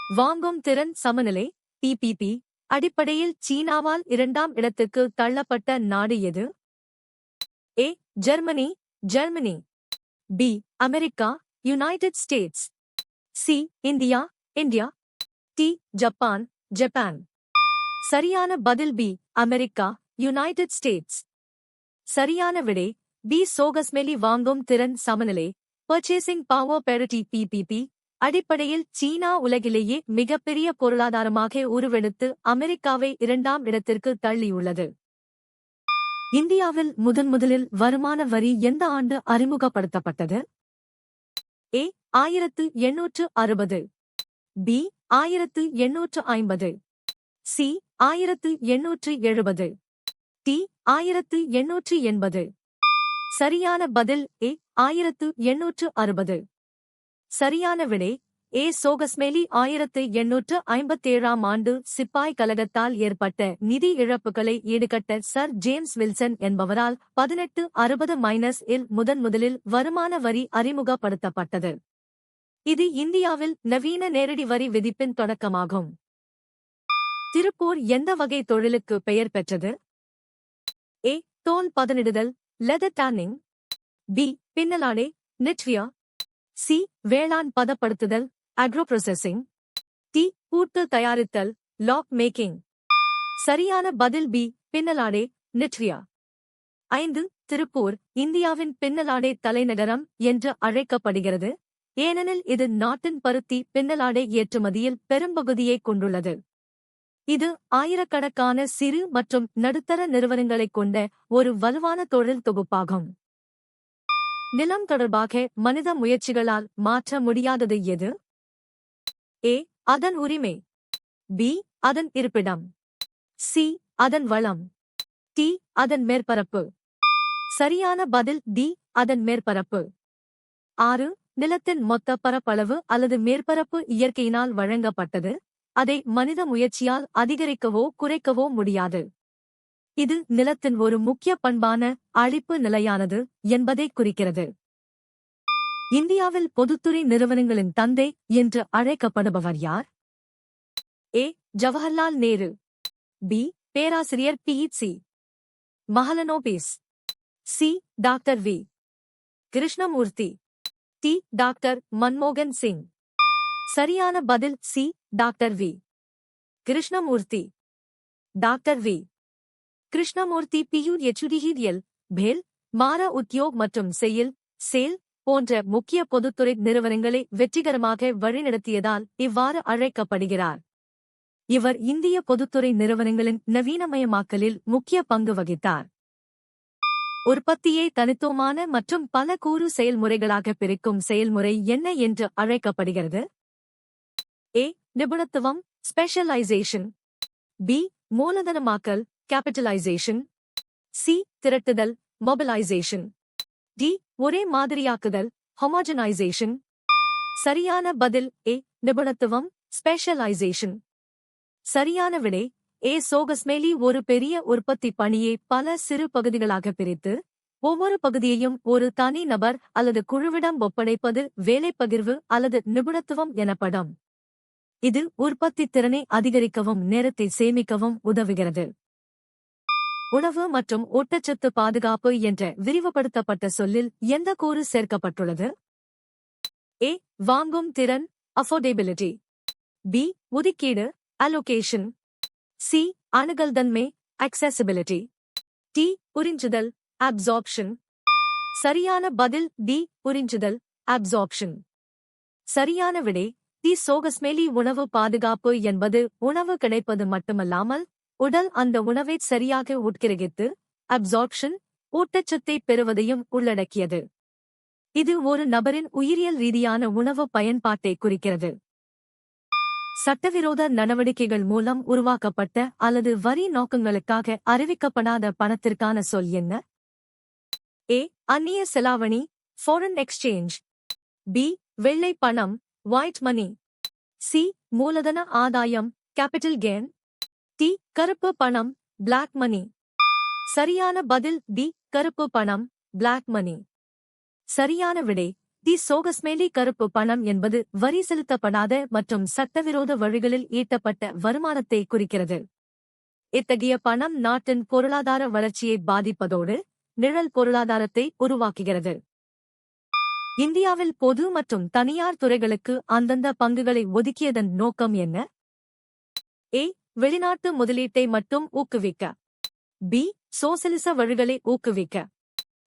வாங்கும் திறன் சமநிலை டிபிபி அடிப்படையில் சீனாவால் இரண்டாம் இடத்துக்கு தள்ளப்பட்ட நாடு எது? A. Germany Germany. B. America United States. C. India India. D. Japan Japan. சரியான பதில் பி. America United states. சரியான விடை பி. சோகஸ்மெலி வாங்கும் திறன் சமநிலை பர்ச்சேசிங் பவர் பேரிட்டி பிபிபி அடிப்படையில் சீனா உலகிலேயே மிகப்பெரிய பொருளாதாரமாக உருவெடுத்து அமெரிக்காவை இரண்டாம் இடத்திற்கு தள்ளியுள்ளது. இந்தியாவில் முதலில் வருமான வரி எந்த ஆண்டு அறிமுகப்படுத்தப்பட்டது? ஏ. 1860. பி. 1850. சி. 1870. டி. 1880. சரியான பதில் ஏ. 1860. சரியான விடை ஏ. சோகஸ்மெலி 1857ஆம் ஆண்டு சிப்பாய் கலகத்தால் ஏற்பட்ட நிதி இழப்புகளை ஈடுகட்ட சர் ஜேம்ஸ் வில்சன் என்பவரால் 1860-இல் முதலில் வருமான வரி அறிமுகப்படுத்தப்பட்டது. இது இந்தியாவில் நவீன நேரடி வரி விதிப்பின் தொடக்கமாகும். திருப்பூர் எந்த வகை தொழிலுக்கு பெயர் பெற்றது? ஏ. தோல் பதனிடுதல் லெதர் டானிங். பி. பின்னலாடை நிட்வியா. சி. வேளாண் பதப்படுத்துதல் அக்ரோ ப்ராசஸிங். டி. பூட்டு தயாரித்தல் லாக் மேக்கிங். சரியான பதில் பி. பின்னலாடை நிட்வியா. 5. திருப்பூர் இந்தியாவின் பின்னலாடை தலைநகரம் என்று அழைக்கப்படுகிறது, ஏனெனில் இது நாட்டின் பருத்தி பின்னலாடை ஏற்றுமதியில் பெரும்பகுதியை கொண்டுள்ளது. இது ஆயிரக்கணக்கான சிறு மற்றும் நடுத்தர நிறுவனங்களைக் கொண்ட ஒரு வலுவான தொழில் தொகுப்பாகும். நிலம் தொடர்பாக மனித முயற்சிகளால் மாற்ற முடியாதது எது? ஏ. அதன் உரிமை. பி. அதன் இருப்பிடம். சி. அதன் வளம். டி. அதன் மேற்பரப்பு. சரியான பதில் டி. அதன் மேற்பரப்பு. 6. நிலத்தின் மொத்த பரப்பளவு அல்லது மேற்பரப்பு இயற்கையினால் வழங்கப்பட்டது, அதை மனித முயற்சியால் அதிகரிக்கவோ குறைக்கவோ முடியாது. இது நிலத்தின் ஒரு முக்கிய பண்பான அழிப்பு நிலையானது என்பதை குறிக்கிறது. இந்தியாவில் பொதுத்துறை நிறுவனங்களின் தந்தை என்று அழைக்கப்படுபவர் யார்? ஏ. ஜவஹர்லால் நேரு. பி. பேராசிரியர் P C. Mahalanobis. C. Doctor V. Krishnamurthy. D. Doctor மன்மோகன் சிங். சரியான பதில் C. Doctor V. Krishnamurthy. Doctor V. Krishnamurthy பியூஎச்டிஹிடிஎல், பேல், மாரா உத்யோக் மற்றும் சேல் போன்ற முக்கிய பொதுத்துறை நிறுவனங்களை வெற்றிகரமாக வழிநடத்தியதால் இவ்வாறு அழைக்கப்படுகிறார். இவர் இந்திய பொதுத்துறை நிறுவனங்களின் நவீனமயமாக்கலில் முக்கிய பங்கு வகித்தார். உற்பத்தியை தனித்துவமான மற்றும் பல கூறு செயல்முறைகளாக பிரிக்கும் செயல்முறை என்ன என்று அழைக்கப்படுகிறது? ஏ. நிபுணத்துவம் ஸ்பெஷலைசேஷன். பி. மூலதனமாக்கல் கேபிட்டலைசேஷன். சி. திரட்டுதல் மொபிலைசேஷன். டி. ஒரே மாதிரியாக்குதல் ஹோமோஜனைசேஷன். சரியான பதில் ஏ. நிபுணத்துவம் ஸ்பெஷலைசேஷன். சரியான விடை ஏ. சோகஸ்மெலி ஒரு பெரிய உற்பத்தி பணியை பல சிறு பகுதிகளாக பிரித்து ஒவ்வொரு பகுதியையும் ஒரு தனி நபர் அல்லது குழுவிடம் ஒப்படைப்பது வேலைப்பகிர்வு அல்லது நிபுணத்துவம் எனப்படும். இது உற்பத்தி திறனை அதிகரிக்கவும் நேரத்தை சேமிக்கவும் உதவுகிறது. உணவு மற்றும் ஊட்டச்சத்து பாதுகாப்பு என்ற விரிவுபடுத்தப்பட்ட சொல்லில் எந்த கூறு சேர்க்கப்பட்டுள்ளது? ஏ. வாங்கும் திறன் அஃபோர்டபிலிட்டி. பி. ஒதுக்கீடு அலோகேஷன். சி. அணுகல்தன்மை அக்செசிபிலிட்டி. டி. உறிஞ்சுதல் அப்சார்ப்ஷன். சரியான பதில் டி. உறிஞ்சுதல் அப்சார்ப்ஷன். சரியான விடை டி. சோகஸ்மெலி உணவு பாதுகாப்பு என்பது உணவு கிடைப்பது மட்டுமல்லாமல் உடல் அந்த உணவை சரியாக உட்கிரகித்து அப்சார்ப்ஷன் ஊட்டச்சத்தை பெறுவதையும் உள்ளடக்கியது. இது ஒரு நபரின் உயிரியல் ரீதியான உணவு பயன்பாட்டை குறிக்கிறது. சட்டவிரோத நடவடிக்கைகள் மூலம் உருவாக்கப்பட்ட அல்லது வரி நோக்கங்களுக்காக அறிவிக்கப்படாத பணத்திற்கான சொல் என்ன? ஏ. அந்நிய செலாவணி ஃபாரின் எக்ஸ்சேஞ்ச். பி. வெள்ளை பணம் ஒயிட் மணி. சி. மூலதன ஆதாயம் கேபிட்டல் கெயின். டி. கருப்பு பணம் பிளாக் மணி. சரியான பதில் டி. கருப்பு பணம் பிளாக் மணி. சரியான விடை தி சோகஸ்மேலி கருப்பு பணம் என்பது வரி செலுத்தப்படாத மற்றும் சட்டவிரோத வழிகளில் ஈட்டப்பட்ட வருமானத்தை குறிக்கிறது. இத்தகைய பணம் நாட்டின் பொருளாதார வளர்ச்சியை பாதிப்பதோடு நிழல் பொருளாதாரத்தை உருவாக்குகிறது. இந்தியாவில் பொது மற்றும் தனியார் துறைகளுக்கு அந்தந்த பங்குகளை ஒதுக்கியதன் நோக்கம் என்ன? ஏ. வெளிநாட்டு முதலீட்டை மட்டும் ஊக்குவிக்க. பி. சோசலிச வழிகளை ஊக்குவிக்க.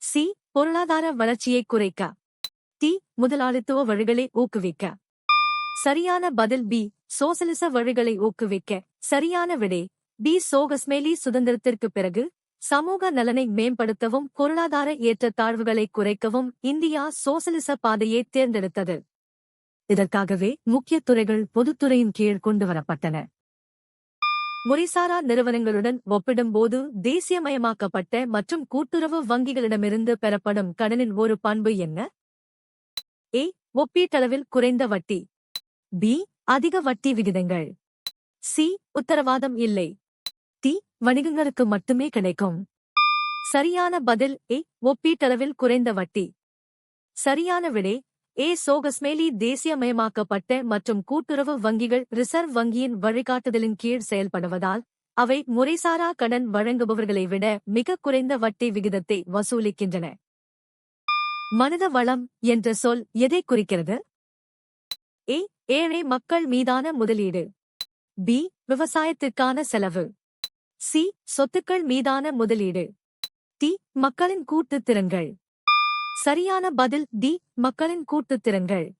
சி. பொருளாதார வளர்ச்சியை குறைக்க. டி. முதலாளித்துவ வழிகளை ஊக்குவிக்க. சரியான பதில் பி. சோசலிச வழிகளை ஊக்குவிக்க. சரியான விடை பி. சோகஸ்மேலி சுதந்திரத்திற்குப் பிறகு சமூக நலனை மேம்படுத்தவும் பொருளாதார ஏற்றத்தாழ்வுகளை குறைக்கவும் இந்தியா சோசலிச பாதையை தேர்ந்தெடுத்தது. இதற்காகவே முக்கிய துறைகள் பொதுத்துறையின் கீழ் கொண்டுவரப்பட்டன. முறைசாரா நிறுவனங்களுடன் ஒப்பிடும்போது தேசியமயமாக்கப்பட்ட மற்றும் கூட்டுறவு வங்கிகளிடமிருந்து பெறப்படும் கடனின் ஒரு பண்பு என்ன? ஏ. ஒப்பீட்டளவில் குறைந்த வட்டி. பி. அதிக வட்டி விகிதங்கள். சி. உத்தரவாதம் இல்லை. டி. வணிகங்களுக்கு மட்டுமே கிடைக்கும். சரியான பதில் ஏ. ஒப்பீட்டளவில் குறைந்த வட்டி. சரியான விடை ஏ. சோகஸ்மேலி தேசியமயமாக்கப்பட்ட மற்றும் கூட்டுறவு வங்கிகள் ரிசர்வ் வங்கியின் வழிகாட்டுதலின் கீழ் செயல்படுவதால் அவை முறைசாரா கடன் வழங்குபவர்களை விட மிக குறைந்த வட்டி விகிதத்தை வசூலிக்கின்றன. மனித வளம் என்ற சொல் எதை குறிக்கிறது? ஏ. ஏழை மக்கள் மீதான முதலீடு. பி. விவசாயத்திற்கான செலவு. சி. சொத்துக்கள் மீதான முதலீடு. டி. மக்களின் கூட்டுத் திறன்கள். சரியான பதில் டி. மக்களின் கூட்டுத் திறன்கள்.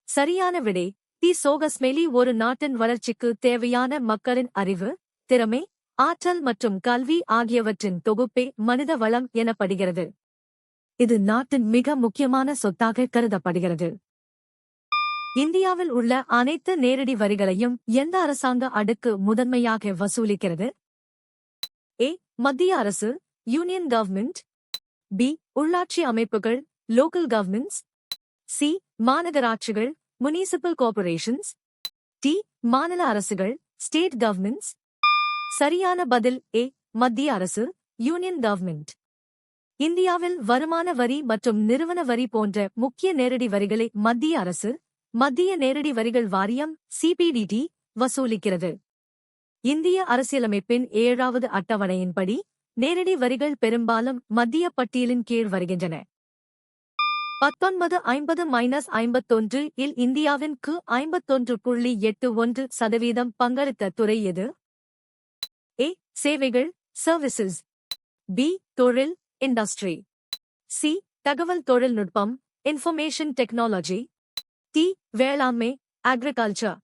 சரியான விடை டி. சோகஸ்மேலி ஒரு நாட்டின் வளர்ச்சிக்கு தேவையான மக்களின் அறிவு, திறமை, ஆற்றல் மற்றும் கல்வி ஆகியவற்றின் தொகுப்பே மனித வளம் எனப்படுகிறது. இது நாட்டின் மிக முக்கியமான சொத்தாக கருதப்படுகிறது. இந்தியாவில் உள்ள அனைத்து நேரடி வரிகளையும் எந்த அரசாங்க அடுக்கு முதன்மையாக வசூலிக்கிறது? ஏ. மத்திய அரசு, யூனியன் கவர்மெண்ட். பி. உள்ளாட்சி அமைப்புகள், லோக்கல் கவர்மெண்ட்ஸ். சி. மாநகராட்சிகள், முனிசிபல் கார்ப்பரேஷன்ஸ். டி. மாநில அரசுகள், ஸ்டேட் கவர்மெண்ட்ஸ். சரியான பதில் ஏ. மத்திய அரசு, யூனியன் கவர்மெண்ட். இந்தியாவில் வருமான வரி மற்றும் நிறுவன வரி போன்ற முக்கிய நேரடி வரிகளை மத்திய அரசு, மத்திய நேரடி வரிகள் வாரியம் சிபிடிடி வசூலிக்கிறது. இந்திய அரசியலமைப்பின் 7வது அட்டவணையின்படி நேரடி வரிகள் பெரும்பாலும் மத்திய பட்டியலின் கீழ் வருகின்றன. 1950-51 இல் இந்தியாவின் க்கு 51.81% பங்களித்த துறை எது? ஏ. சேவைகள், சர்வீசஸ். பி. தொழில், இண்டஸ்ட்ரி. சி. தகவல் தொழில்நுட்பம், இன்ஃபர்மேஷன் டெக்னாலஜி. டி. வேளாண்மை, அக்ரிகல்ச்சர்.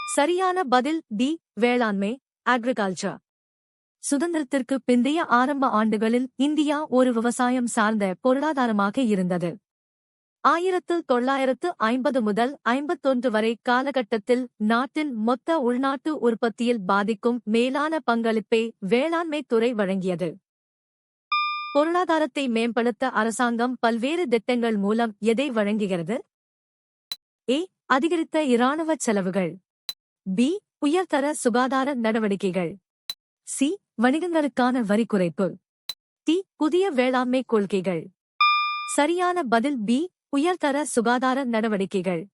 சரியான பதில் டி. வேளாண்மை, அக்ரிகல்ச்சர். சுதந்திரத்திற்கு பிந்தைய ஆரம்ப ஆண்டுகளில் இந்தியா ஒரு விவசாயம் சார்ந்த பொருளாதாரமாக இருந்தது. 1950 முதல் 51 வரை காலகட்டத்தில் நாட்டின் மொத்த உள்நாட்டு உற்பத்தியில் பாதிக்கும் மேலான பங்களிப்பை வேளாண்மை துறை வழங்கியது. பொருளாதாரத்தை மேம்படுத்த அரசாங்கம் பல்வேறு திட்டங்கள் மூலம் எதை வழங்குகிறது? ஏ. அதிகரித்த இராணுவ செலவுகள். பி. உயர்தர சுகாதார நடவடிக்கைகள். சி. வணிகங்களுக்கான வரி குறைப்பு. டி. புதிய வேளாண்மை கொள்கைகள். சரியான பதில் பி. உயர்தர சுகாதார நடவடிக்கைகள்.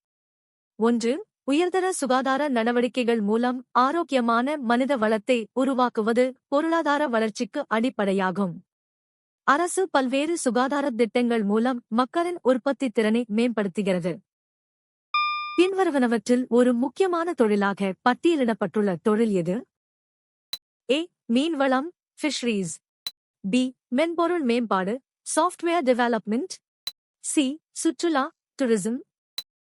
1. உயர்தர சுகாதார நடவடிக்கைகள் மூலம் ஆரோக்கியமான மனித வளத்தை உருவாக்குவது பொருளாதார வளர்ச்சிக்கு அடிப்படையாகும். அரசு பல்வேறு சுகாதார திட்டங்கள் மூலம் மக்களின் உற்பத்தி திறனை மேம்படுத்துகிறது. பின்வருவனவற்றில் ஒரு முக்கியமான தொழிலாக பட்டியலிடப்பட்டுள்ள தொழில் எது? ஏ. மீன்வளம், ஃபிஷரீஸ். பி. மென்பொருள் மேம்பாடு, சாஃப்ட்வேர் டெவலப்மெண்ட். சி. சுற்றுலா, டூரிசம்.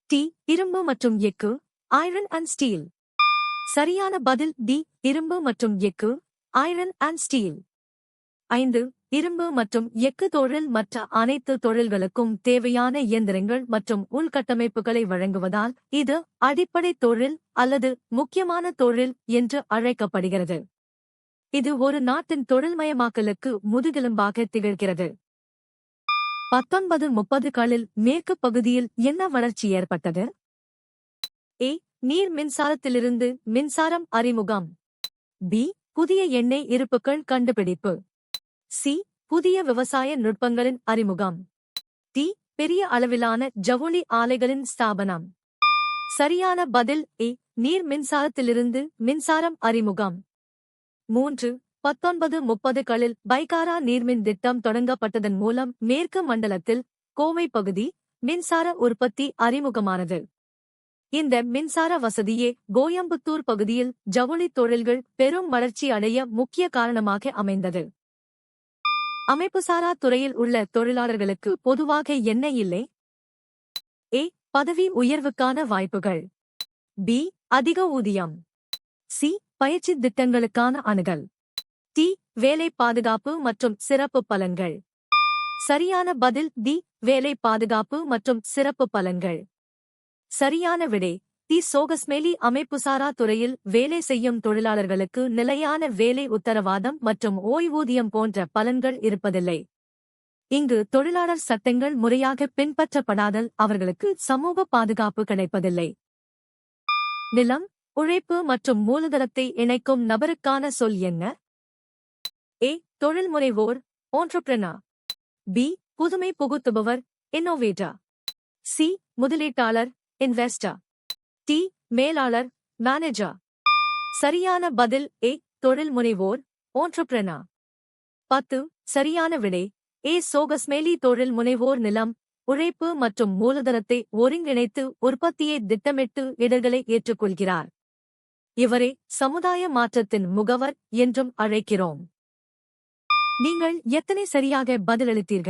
டி. இரும்பு மற்றும் எஃகு, ஐரன் அண்ட் ஸ்டீல். சரியான பதில் டி. இரும்பு மற்றும் எஃகு, ஐரன் அண்ட் ஸ்டீல். 5. இரும்பு மற்றும் எஃகு தொழில் மற்ற அனைத்து தொழில்களுக்கும் தேவையான இயந்திரங்கள் மற்றும் உள்கட்டமைப்புகளை வழங்குவதால் இது அடிப்படை தொழில் அல்லது முக்கியமான தொழில் என்று அழைக்கப்படுகிறது. இது ஒரு நாட்டின் தொழில்மயமாக்கலுக்கு முதுகெலும்பாக திகழ்கிறது. 1930களில் மேற்கு பகுதியில் என்ன வளர்ச்சி ஏற்பட்டது? ஏ. நீர் மின்சாரத்திலிருந்து மின்சாரம் அறிமுகம். பி. புதிய எண்ணெய் இருப்புகள் கண்டுபிடிப்பு. சி. புதிய விவசாய நுட்பங்களின் அறிமுகம். டி. பெரிய அளவிலான ஜவுளி ஆலைகளின் ஸ்தாபனம். சரியான பதில் ஏ. நீர் மின்சாரத்திலிருந்து மின்சாரம் அறிமுகம். 3. 1930களில் பைகாரா நீர்மின் திட்டம் தொடங்கப்பட்டதன் மூலம் மேற்கு மண்டலத்தில் கோவை பகுதி மின்சார உற்பத்தி அறிமுகமானது. இந்த மின்சார வசதியே கோயம்புத்தூர் பகுதியில் ஜவுளித் தொழில்கள் பெரும் வளர்ச்சி அடைய முக்கிய காரணமாக அமைந்தது. அமைப்புசாரா துறையில் உள்ள தொழிலாளர்களுக்கு பொதுவாக என்ன இல்லை? ஏ. பதவி உயர்வுக்கான வாய்ப்புகள். பி. அதிக ஊதியம். சி. பயிற்சி திட்டங்களுக்கான அணுகல். டி. வேலை பாதுகாப்பு மற்றும் சிறப்பு பலன்கள். சரியான பதில் டி. வேலை பாதுகாப்பு மற்றும் சிறப்பு பலன்கள். சரியான விடை டி. சோகஸ்மேலி அமைப்புசாரா துறையில் வேலை செய்யும் தொழிலாளர்களுக்கு நிலையான வேலை உத்தரவாதம் மற்றும் ஓய்வூதியம் போன்ற பலன்கள் இருப்பதில்லை. இங்கு தொழிலாளர் சட்டங்கள் முறையாக பின்பற்றப்படாதல் அவர்களுக்கு சமூக பாதுகாப்பு கிடைப்பதில்லை. நிலம், உழைப்பு மற்றும் மூலதனத்தை இணைக்கும் நபருக்கான சொல் என்ன? ஏ. தொழில்முனைவோர் entrepreneur. பி. புதுமை புகுத்துபவர் innovator. சி. முதலீட்டாளர் investor. டி. மேலாளர் மேனேஜர். சரியான பதில் ஏ. தொழில்முனைவோர் entrepreneur. 10. சரியான விடை ஏ. சோகஸ்மேலி தொழில் முனைவோர் நிலம், உழைப்பு மற்றும் மூலதனத்தை ஒருங்கிணைத்து உற்பத்தியை திட்டமிட்டு இடர்களை ஏற்றுக்கொள்கிறார். இவரை சமுதாய மாற்றத்தின் முகவர் என்றும் அழைக்கிறோம். நீங்கள் எத்தனை சரியாக பதிலளித்தீர்கள்?